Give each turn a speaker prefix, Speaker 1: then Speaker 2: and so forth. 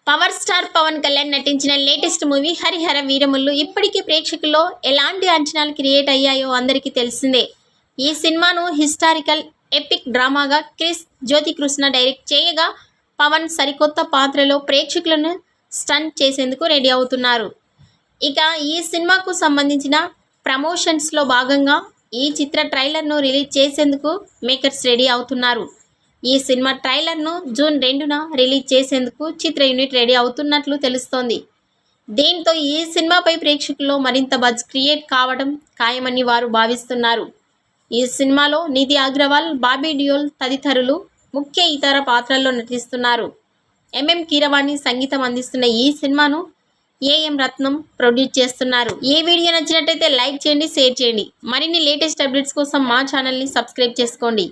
Speaker 1: Power star Pawan Kalyan నటించిన latest movie Harihara వీరముల్లు ఇప్పటికీ ప్రేక్షకుల్లో ఎలాంటి అంచనాలు క్రియేట్ అయ్యాయో అందరికీ తెలిసిందే. ఈ సినిమాను హిస్టారికల్ ఎపిక్ డ్రామాగా క్రిస్ జ్యోతికృష్ణ డైరెక్ట్ చేయగా పవన్ సరికొత్త పాత్రలో ప్రేక్షకులను స్టన్ చేసేందుకు రెడీ అవుతున్నారు. ఇక ఈ సినిమాకు సంబంధించిన ప్రమోషన్స్లో భాగంగా ఈ చిత్ర ట్రైలర్ను రిలీజ్ చేసేందుకు మేకర్స్ రెడీ అవుతున్నారు. ఈ సినిమా ట్రైలర్ను జూన్ 2న రిలీజ్ చేసేందుకు చిత్ర యూనిట్ రెడీ అవుతున్నట్లు తెలుస్తోంది. దీంతో ఈ సినిమాపై ప్రేక్షకుల్లో మరింత బజ్ క్రియేట్ కావడం ఖాయమని వారు భావిస్తున్నారు. ఈ సినిమాలో నిధి అగర్వాల్, బాబీ డియోల్ తదితరులు ముఖ్య ఇతర పాత్రల్లో నటిస్తున్నారు. ఎంఎం కీరవాణి సంగీతం అందిస్తున్న ఈ సినిమాను ఏఎం రత్నం ప్రొడ్యూస్ చేస్తున్నారు. ఈ వీడియో నచ్చినట్టయితే లైక్ చేయండి, షేర్ చేయండి. మరిన్ని లేటెస్ట్ అప్డేట్స్ కోసం మా ఛానల్ని సబ్స్క్రైబ్ చేసుకోండి.